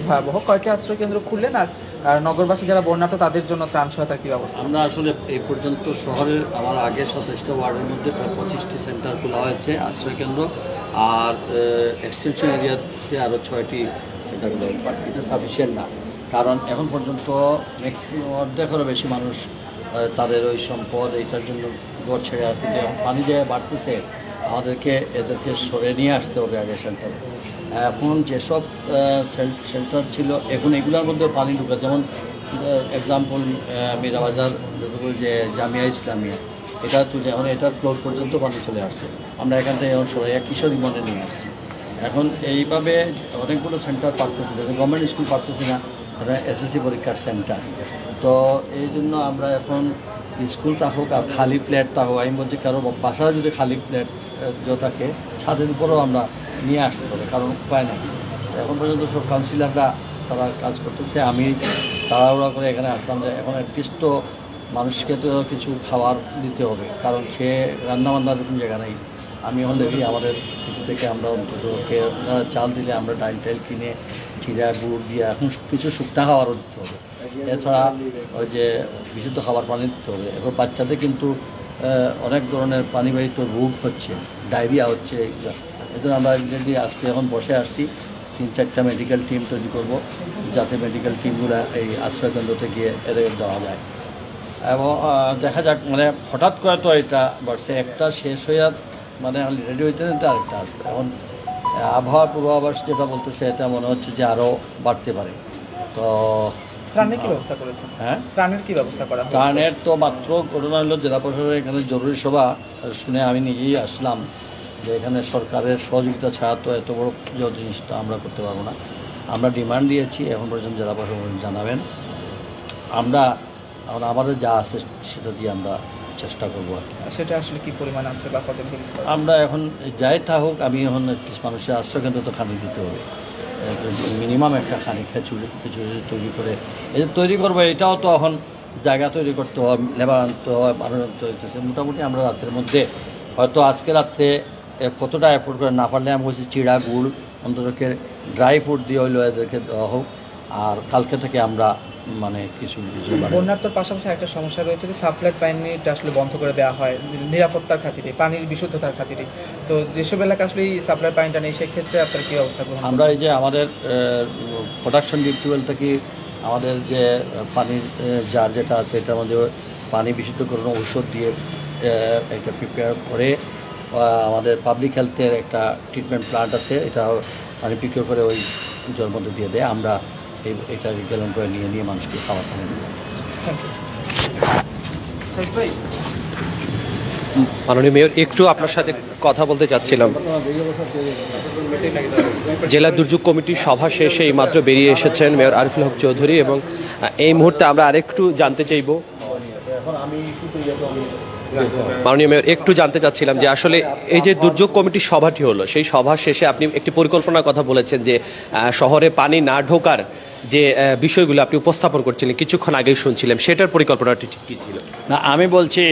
ভয়াবহ, কয়েকটি আশ্রয় কেন্দ্র খুললেন, আর নগরবাসী যারা বন্যাত তাদের জন্য ত্রাণ সহায়তার কি ব্যবস্থা? আমরা আসলে এই পর্যন্ত শহরের আমার আগে 27টা ওয়ার্ডের মধ্যে প্রায় 25টি সেন্টার খোলা হয়েছে আশ্রয় কেন্দ্র, আর এক্সটেনশন এরিয়াতে আরও 6টি সেন্টার খোলা হয়েছে। বাট এটা সাফিসিয়েন্ট না, কারণ এখন পর্যন্ত ম্যাক্সিমাম অর্ধেকেরও বেশি মানুষ তাদের ওই সম্পদ এইটার জন্য ঘর ছেড়ে আসতে, পানি যে বাড়তেছে আমাদেরকে এদেরকে সরে নিয়ে আসতে হবে আগে সেন্টারে। এখন যেসব সেন্টার ছিল এখন এগুলোর মধ্যে পানি ঢুকে, যেমন এক্সাম্পল মীরাবাজার যে জামিয়া ইসলামিয়া, এটা তুলে এখন এটার ফ্লোর পর্যন্ত পানি চলে আসছে। আমরা এখান থেকে এখন সরে কিশোরী মনে নিয়ে আসছি। এখন এইভাবে অনেকগুলো সেন্টার পারতেছি না, গভর্নমেন্ট স্কুল পারতেছি না, এসএসসি পরীক্ষার সেন্টার। তো এই জন্য আমরা এখন স্কুলটা হোক আর খালি ফ্ল্যাটটা হোক, আমি বলছি কারো বাসায় যদি খালি ফ্ল্যাট থাকে ছাদের উপরেও আমরা নিয়ে আসতে হবে, কারণ উপায় নেই। এখন পর্যন্ত সব কাউন্সিলাররা তারা কাজ করতেছে, আমি তাড়াহুড়া করে এখানে আসলাম যে এখন অ্যাটলিস্ট তো মানুষকে তো কিছু খাবার দিতে হবে, কারণ সে রান্নাবান্নার এরকম জায়গা নেই। আমি এখন দেখি আমাদের সিটি থেকে আমরা অন্তত চাল দিলে আমরা ডাইল টাইল কিনে চিড়া গুড় দিয়ে এখন কিছু শুকনা খাবারও দিতে হবে। এছাড়া ওই যে বিশুদ্ধ খাবার পানি দিতে হবে। এখন বাচ্চাদের কিন্তু অনেক ধরনের পানিবাহিত রোগ হচ্ছে, ডায়রিয়া হচ্ছে, এইগুলো। এই জন্য আমরা ইমিডিয়েটলি আজকে এখন বসে আসছি 3-4টা মেডিকেল টিম তৈরি করব, যাতে মেডিকেল টিমগুলো এই আশ্রয়কেন্দ্রতে গিয়ে এদের দেওয়া যায়। এবং দেখা যাক, মানে হঠাৎ করে তো এটা বাড়ছে, একটা শেষ হয়ে মানে রেডি হইতে নিতে আরেকটা আসবে। এখন আবহাওয়া পূর্বাভাস যেটা বলতেছে এটা মনে হচ্ছে যে আরও বাড়তে পারে। তো ত্রাণের কি ব্যবস্থা করেছেন? হ্যাঁ, ত্রাণের কি ব্যবস্থা করা? ত্রাণের তো মাত্র ঘটনা হলো জেলা প্রশাসনের এখানে জরুরি সভা শুনে আমি নিজেই আসলাম যে এখানে সরকারের সহযোগিতা ছাড়া তো এত বড় জিনিসটা আমরা করতে পারবো না। আমরা ডিমান্ড দিয়েছি, এখন পর্যন্ত জেলা প্রশাসন জানাবেন। আমরা আমাদের যা আছে সেটা দিয়ে আমরা চেষ্টা করবো আর কি। সেটা আসলে কি পরিমাণ আছে বা কত? আমরা এখন যাই থাকুক, আমি এখন মানুষের আশ্রয়কেন্দ্র তো খানি দিতে হবে, মিনিমাম একটা খানি খিচুড়ি তৈরি করে এই যে তৈরি করবো, এটাও তো এখন জায়গা তৈরি করতে হয়, লেবার আনতে হয়, মানুষ আনতে হইতেছে। মোটামুটি আমরা রাতের মধ্যে হয়তো আজকে রাত্রে কতটা এফোর্ড করে না পারলে আমি বলছি চিড়া গুড় অন্ততকে ড্রাই ফ্রুট দিয়ে হইলো এদেরকে দেওয়া হোক, আর কালকে থেকে আমরা মানে কিছু বন্যার তোর পাশাপাশি একটা সমস্যা রয়েছে যে সাপ্লাই পানিটা আসলে বন্ধ করে দেওয়া হয় নিরাপত্তার খাতিরে, পানির বিশুদ্ধতার খাতিরে। তো যেসব এলাকা আসলে এই সাপ্লাই পানিটা নেই, সেক্ষেত্রে আপনার কী অবস্থা? আমরা এই যে আমাদের প্রোডাকশন টিউবওয়েল থেকে আমাদের যে পানির জার যেটা আছে এটার মধ্যে পানি বিশুদ্ধকরণ ঔষধ দিয়ে একটা প্রিপেয়ার করে আমাদের পাবলিক হেলথের একটা ট্রিটমেন্ট প্লান্ট আছে, এটা পানি প্রিপেয়ার করে ওই জলের মধ্যে দিয়ে দেয়। আমরা এটা গ্যালন করে নিয়ে মানুষকে খাবার পানি দেবো। মাননীয় মেয়র, একটু আপনার সাথে কথা বলতে চাচ্ছিলাম। জেলা দুর্যোগ কমিটির সভা শেষে এই মাত্র বেরিয়ে এসেছেন মেয়র আরিফুল হক চৌধুরী, এবং এই মুহূর্তে আমরা আরেকটু জানতে চাইব, মাননীয় মেয়র একটু জানতে চাচ্ছিলাম যে আসলে এই যে দুর্যোগ কমিটির সভাটি হলো, সেই সভা শেষে আপনি একটি পরিকল্পনার কথা বলেছেন যে শহরে পানি না ঢোকার যে বিষয়গুলো আপনি উপস্থাপন করছিলেন, কিছুক্ষণ আগেই শুনছিলাম, সেটার পরিকল্পনাটি ঠিক কী ছিল? না, আমি বলছি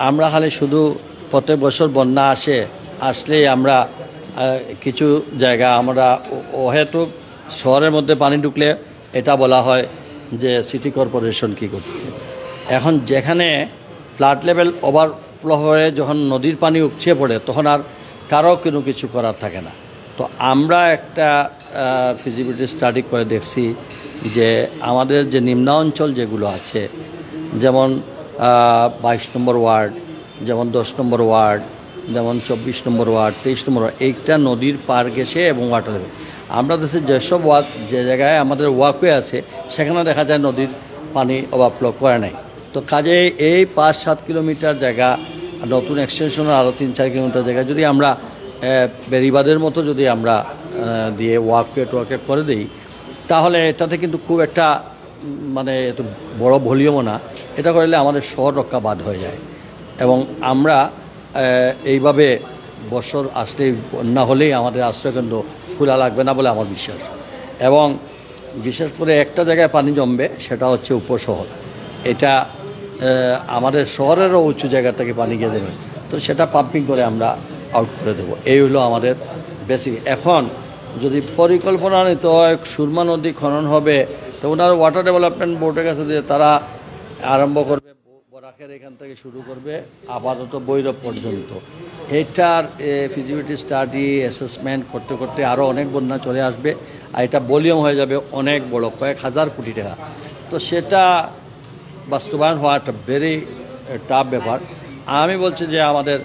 আমরা খালি শুধু প্রত্যেক বছর বন্যা আসলেই আমরা কিছু জায়গা আমরা হয়তো শহরের মধ্যে পানি ঢুকলে এটা বলা হয় যে সিটি কর্পোরেশন কী করতেছে। এখন যেখানে ফ্লাড লেভেল ওভারফ্লো হয়ে যখন নদীর পানি উপচে পড়ে তখন আর কারো কোনো কিছু করার থাকে না। তো আমরা একটা ফিজিবিলিটি স্টাডি করে দেখছি যে আমাদের যে নিম্নাঞ্চল যেগুলো আছে, যেমন 22 নম্বর ওয়ার্ড, যেমন 10 নম্বর ওয়ার্ড, যেমন 24 নম্বর ওয়ার্ড, 23 নম্বর ওয়ার্ড, এইটা নদীর পার গেছে এবং ওয়াটার লেভেল। আমরা দেশে যেসব যে জায়গায় আমাদের ওয়াকওয়ে আছে সেখানে দেখা যায় নদীর পানি ওভারফ্লো করে নাই। তো কাজে এই 5-7 কিলোমিটার জায়গা নতুন এক্সটেনশনের আরও 3-4 কিলোমিটার জায়গা যদি আমরা বেড়িবাঁধের মতো যদি আমরা দিয়ে ওয়াকওয়ে করে দিই, তাহলে এটাতে কিন্তু খুব একটা মানে এত বড় ভলিউমও না। এটা করলে আমাদের শহর রক্ষা বাদ হয়ে যায় এবং আমরা এইভাবে বছর আসলে বন্যা হলেই আমাদের আশ্রয়কেন্দ্র খোলা লাগবে না বলে আমার বিশ্বাস। এবং বিশেষ করে একটা জায়গায় পানি জমবে, সেটা হচ্ছে উপশহর। এটা আমাদের শহরেরও উঁচু জায়গা থেকে পানি গিয়ে দেবে, তো সেটা পাম্পিং করে আমরা আউট করে দেবো। এই হলো আমাদের বেসিক। এখন যদি পরিকল্পনা নিতে হয় সুরমা নদী খনন হবে, তো ওনার ওয়াটার ডেভেলপমেন্ট বোর্ডের কাছে দিয়ে তারা আরম্ভ করবে, বরাকের এখান থেকে শুরু করবে আপাতত বৈরব পর্যন্ত। এটার ফিজিবিলিটি স্টাডি অ্যাসেসমেন্ট করতে করতে আরও অনেক বন্যা চলে আসবে, আর এটা ভলিউম হয়ে যাবে অনেক বড়, কয়েক হাজার কোটি টাকা। তো সেটা বাস্তবায়ন হওয়া একটা ভেরি টাফ ব্যাপার। আমি বলছি যে আমাদের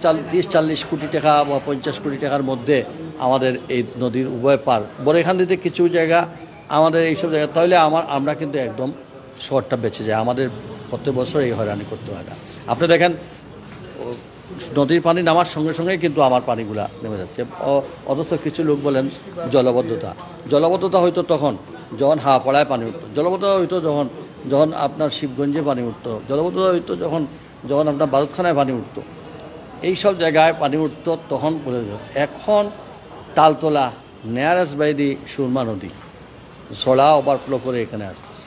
30-40 কোটি টাকা বা 50 কোটি টাকার মধ্যে আমাদের এই নদীর উভয় পার বরেখান দিতে কিছু জায়গা আমাদের এইসব জায়গা, তাহলে আমরা কিন্তু একদম শহরটা বেঁচে যায়, আমাদের প্রত্যেক বছর এই হয়রানি করতে হয় না। আপনি দেখেন নদীর পানি নামার সঙ্গে সঙ্গেই কিন্তু আমার পানিগুলা নেমে যাচ্ছে। অথচ কিছু লোক বলেন জলবদ্ধতা হয়তো তখন যখন হাওয়াপাড়ায় পানি উঠতো, জলবদ্ধতা হইতো যখন আপনার শিবগঞ্জে পানি উঠতো, জলবদ্ধতা হইতো যখন আপনার বারুদখানায় পানি উঠতো, এইসব জায়গায় পানি উঠতো তখন বলে। এখন Taltala nearest by the Surma নদী সড়া ওভারফ্লো করে এখানে আসতেছে।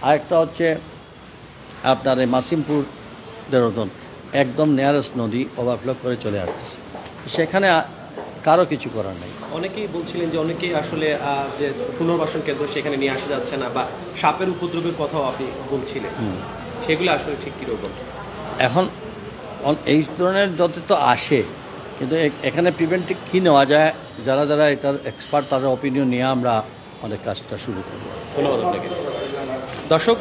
আরেকটা হচ্ছে আপনার এই মাসিমপুর দেরোদন একদম নিয়ারেস্ট নদী ওভারফ্লো করে চলে আসতেছে, সেখানে কারো কিছু করার নেই। অনেকেই বলছিলেন যে অনেকেই আসলে যে পুনর্বাসন কেন্দ্র সেখানে নিয়ে আসা যাচ্ছে না, বা সাপের উপদ্রবের কথাও আপনি বলছিলেন, সেগুলো আসলে ঠিক কীরকম? এখন এই ধরনের যত তো আসে, কিন্তু এখানে প্রিভেন্টিভ কী নেওয়া যায়, যারা এটার এক্সপার্ট তাদের অপিনিয়ন নিয়ে আমরা আমাদের কাজটা শুরু করব। ধন্যবাদ আপনাকে। দর্শক,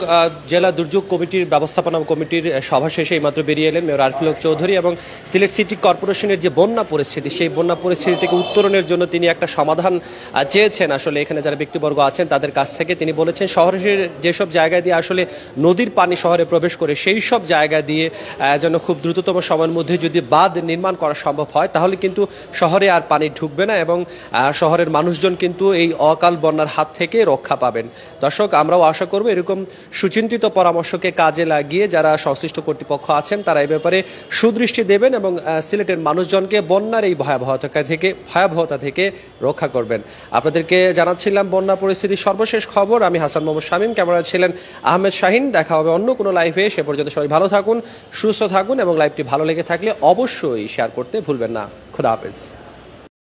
জেলা দুর্যোগ কমিটির ব্যবস্থাপনা কমিটির সভা শেষে এইমাত্র বেরিয়ে এলেন মেয়র আরফুল হক চৌধুরী, এবং সিলেট সিটি কর্পোরেশনের যে বন্যা পরিস্থিতি, সেই বন্যা পরিস্থিতি থেকে উত্তরণের জন্য তিনি একটা সমাধান চেয়েছেন। আসলে এখানে যারা ব্যক্তিবর্গ আছেন তাদের কাছ থেকে তিনি বলেছেন শহরের যেসব জায়গা দিয়ে আসলে নদীর পানি শহরে প্রবেশ করে, সেই সব জায়গা দিয়ে যেন খুব দ্রুততম সময়ের মধ্যে যদি বাঁধ নির্মাণ করা সম্ভব হয়, তাহলে কিন্তু শহরে আর পানি ঢুকবে না এবং শহরের মানুষজন কিন্তু এই অকাল বন্যার হাত থেকে রক্ষা পাবেন। দর্শক, আমরাও আশা করব এরকম সুচিন্তিত পরামর্শকে কাজে লাগিয়ে যারা সংশ্লিষ্ট কর্তৃপক্ষ আছেন তারা এই ব্যাপারে সুদৃষ্টি দেবেন এবং সিলেটের মানুষজনকে বন্যার এই ভয়াবহতা থেকে রক্ষা করবেন। আপনাদেরকে জানাচ্ছিলাম বন্যা পরিস্থিতির সর্বশেষ খবর। আমি হাসান মোহাম্মদ শামীম, ক্যামেরা ছিলেন আহমেদ শাহিন। দেখা হবে অন্য কোনো লাইভে। সে পর্যন্ত সবাই ভালো থাকুন, সুস্থ থাকুন এবং লাইভটি ভালো লেগে থাকলে অবশ্যই শেয়ার করতে ভুলবেন না। খোদা হাফেজ।